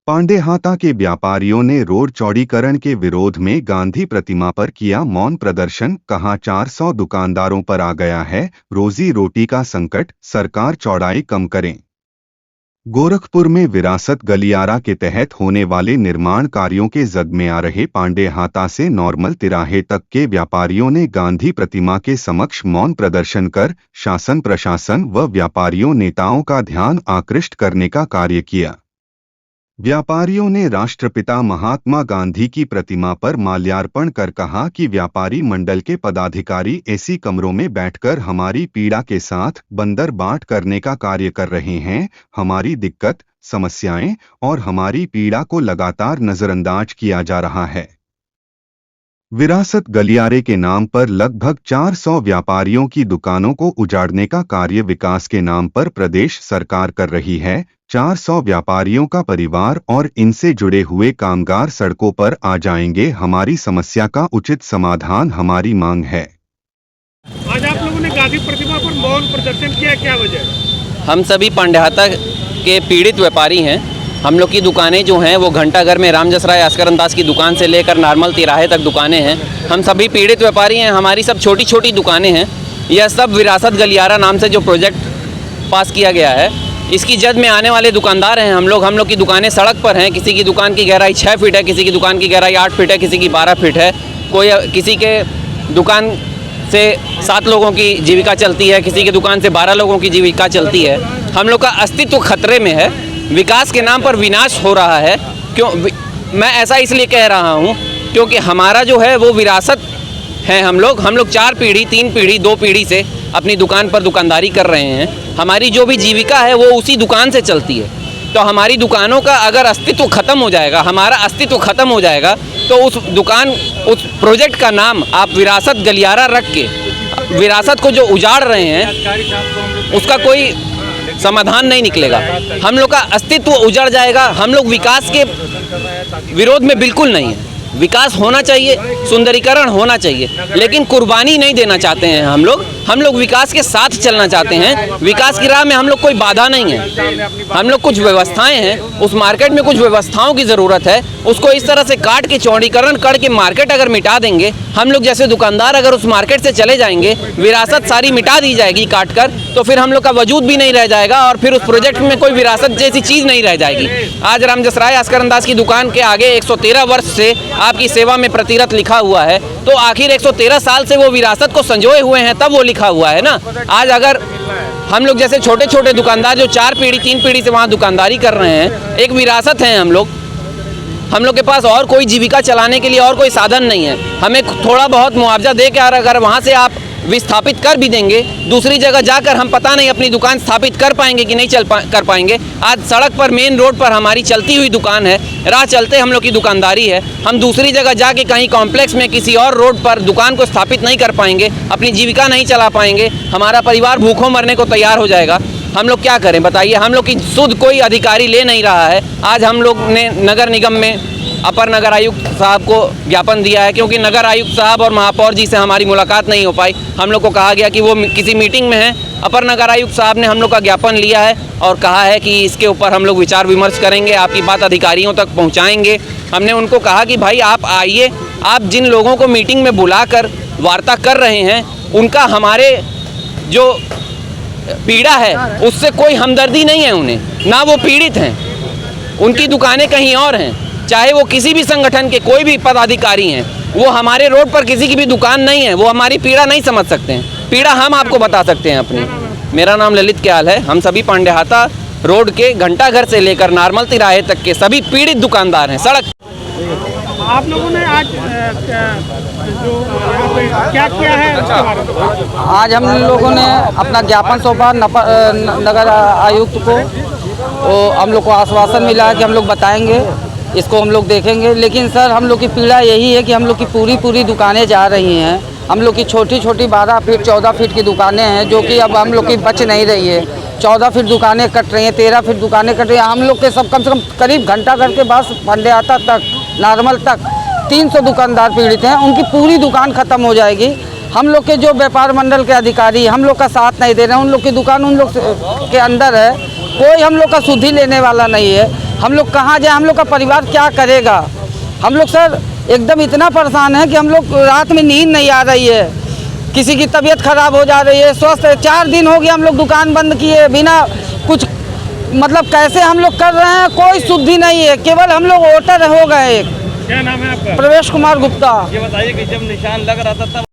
पांडेहाता के व्यापारियों ने रोड चौड़ीकरण के विरोध में गांधी प्रतिमा पर किया मौन प्रदर्शन। कहा 400 दुकानदारों पर आ गया है रोजी रोटी का संकट, सरकार चौड़ाई कम करें। गोरखपुर में विरासत गलियारा के तहत होने वाले निर्माण कार्यों के जद में आ रहे पांडेहाता से नॉर्मल तिराहे तक के व्यापारियों ने गांधी प्रतिमा के समक्ष मौन प्रदर्शन कर शासन प्रशासन व व्यापारियों नेताओं का ध्यान आकृष्ट करने का कार्य किया। व्यापारियों ने राष्ट्रपिता महात्मा गांधी की प्रतिमा पर माल्यार्पण कर कहा कि व्यापारी मंडल के पदाधिकारी एसी कमरों में बैठकर हमारी पीड़ा के साथ बंदर बाट करने का कार्य कर रहे हैं। हमारी दिक्कत, समस्याएं और हमारी पीड़ा को लगातार नजरअंदाज किया जा रहा है। विरासत गलियारे के नाम पर लगभग 400 व्यापारियों की दुकानों को उजाड़ने का कार्य विकास के नाम पर प्रदेश सरकार कर रही है। 400 व्यापारियों का परिवार और इनसे जुड़े हुए कामगार सड़कों पर आ जाएंगे। हमारी समस्या का उचित समाधान हमारी मांग है। आज आप लोगों ने गांधी प्रतिमा पर मौन प्रदर्शन किया, क्या वजह? हम सभी पांडेहाता के पीड़ित व्यापारी हैं। हम लोग की दुकानें जो हैं वो घंटाघर में रामजसराय अस्करंदाज की दुकान से लेकर नॉर्मल तिराहे तक दुकानें हैं। हम सभी पीड़ित व्यापारी हैं। हमारी सब छोटी छोटी दुकानें हैं। यह सब विरासत गलियारा नाम से जो प्रोजेक्ट पास किया गया है, इसकी जद में आने वाले दुकानदार हैं हम लोग की दुकानें सड़क पर हैं। किसी की दुकान की गहराई 6 फीट है, किसी की दुकान की गहराई 8 फीट है, किसी की 12 फीट है। किसी के दुकान से 7 लोगों की जीविका चलती है, किसी की दुकान से 12 लोगों की जीविका चलती है। हम लोग का अस्तित्व खतरे में है। विकास के नाम पर विनाश हो रहा है। मैं ऐसा इसलिए कह रहा हूँ क्योंकि हमारा जो है वो विरासत है। हम लोग 4 पीढ़ी, 3 पीढ़ी, 2 पीढ़ी से अपनी दुकान पर दुकानदारी कर रहे हैं। हमारी जो भी जीविका है वो उसी दुकान से चलती है। तो हमारी दुकानों का अगर अस्तित्व ख़त्म हो जाएगा, हमारा अस्तित्व ख़त्म हो जाएगा, तो उस प्रोजेक्ट का नाम आप विरासत गलियारा रख के विरासत को जो उजाड़ रहे हैं उसका कोई समाधान नहीं निकलेगा। हम लोग का अस्तित्व उजड़ जाएगा। हम लोग विकास के विरोध में बिल्कुल नहीं है। विकास होना चाहिए, सुंदरीकरण होना चाहिए, लेकिन कुर्बानी नहीं देना चाहते हैं। हम लोग विकास के साथ चलना चाहते हैं। विकास की राह में हम लोग कोई बाधा नहीं है। हम लोग कुछ व्यवस्थाएं हैं, उस मार्केट में कुछ व्यवस्थाओं की ज़रूरत है। उसको इस तरह से काट के चौड़ीकरण करके मार्केट अगर मिटा देंगे, हम लोग जैसे दुकानदार अगर उस मार्केट से चले जाएंगे, विरासत सारी मिटा दी जाएगी काट कर, तो फिर हम लोग का वजूद भी नहीं रह जाएगा और फिर उस प्रोजेक्ट में कोई विरासत जैसी चीज़ नहीं रह जाएगी। आज रामजसराय अस्करंदाज की दुकान के आगे 113 वर्ष से आपकी सेवा में प्रतिरत लिखा हुआ है, तो आखिर 113 साल से वो विरासत को संजोए हुए हैं, तब वो लिखा हुआ है ना। आज अगर हम लोग जैसे छोटे छोटे दुकानदार जो 4 पीढ़ी 3 पीढ़ी से वहाँ दुकानदारी कर रहे हैं, एक विरासत है हम लोग के पास और कोई जीविका चलाने के लिए और कोई साधन नहीं है। हमें थोड़ा बहुत मुआवजा दे के अगर वहाँ से आप विस्थापित कर भी देंगे, दूसरी जगह जाकर हम पता नहीं अपनी दुकान स्थापित कर पाएंगे कि नहीं कर पाएंगे। आज सड़क पर मेन रोड पर हमारी चलती हुई दुकान है, राह चलते हम लोग की दुकानदारी है। हम दूसरी जगह जाके कहीं कॉम्प्लेक्स में किसी और रोड पर दुकान को स्थापित नहीं कर पाएंगे, अपनी जीविका नहीं चला पाएंगे। हमारा परिवार भूखों मरने को तैयार हो जाएगा। हम लोग क्या करें बताइए? हम लोग की सुध कोई अधिकारी ले नहीं रहा है। आज हम लोग ने नगर निगम में अपर नगर आयुक्त साहब को ज्ञापन दिया है, क्योंकि नगर आयुक्त साहब और महापौर जी से हमारी मुलाकात नहीं हो पाई। हम लोग को कहा गया कि वो किसी मीटिंग में हैं। अपर नगर आयुक्त साहब ने हम लोग का ज्ञापन लिया है और कहा है कि इसके ऊपर हम लोग विचार विमर्श करेंगे, आपकी बात अधिकारियों तक पहुंचाएंगे। हमने उनको कहा कि भाई आप आइए, आप जिन लोगों को मीटिंग में बुलाकर वार्ता कर रहे हैं, उनका हमारे जो पीड़ा है उससे कोई हमदर्दी नहीं है उन्हें, ना वो पीड़ित हैं। उनकी दुकानें कहीं और हैं। चाहे वो किसी भी संगठन के कोई भी पदाधिकारी हैं, वो हमारे रोड पर किसी की भी दुकान नहीं है, वो हमारी पीड़ा नहीं समझ सकते हैं। पीड़ा हम आपको बता सकते हैं अपनी। मेरा नाम ललित क्याल है। हम सभी पांडेहाता रोड के घंटाघर से लेकर नॉर्मल तिराहे तक के सभी पीड़ित दुकानदार हैं। सड़क आप लोगों ने आज जो क्या किया है उसके बारे में? आज हम लोगों ने अपना ज्ञापन सौंपा नगर आयुक्त को। तो हम लोग को आश्वासन मिला है कि हम लोग बताएंगे, इसको हम लोग देखेंगे। लेकिन सर, हम लोग की पीड़ा यही है कि हम लोग की पूरी दुकानें जा रही हैं। हम लोग की छोटी 12 फीट 14 फीट की दुकानें हैं, जो कि अब हम लोग की बच नहीं रही है। 14 फीट दुकानें कट रही हैं, 13 फीट दुकानें कट रही हैं। हम लोग के सब कम से कम करीब घंटाघर के पास पांडेहाता तक, नॉर्मल तक 300 दुकानदार पीड़ित हैं। उनकी पूरी दुकान ख़त्म हो जाएगी। हम लोग के जो व्यापार मंडल के अधिकारी हम लोग का साथ नहीं दे रहे हैं। उन लोग की दुकान उन लोग के अंदर है, कोई हम लोग का सुधि लेने वाला नहीं है। हम लोग कहाँ जाए, हम लोग का परिवार क्या करेगा। हम लोग सर एकदम इतना परेशान है कि हम लोग रात में नींद नहीं आ रही है, किसी की तबीयत खराब हो जा रही है, स्वस्थ 4 दिन हो गया हम लोग दुकान बंद किए बिना कुछ, मतलब कैसे हम लोग कर रहे हैं, कोई शुद्धि नहीं है, केवल हम लोग वोटर हो गए। क्या नाम है आपका? प्रवेश कुमार गुप्ता। ये बताइए कि जब निशान लग रहा था तब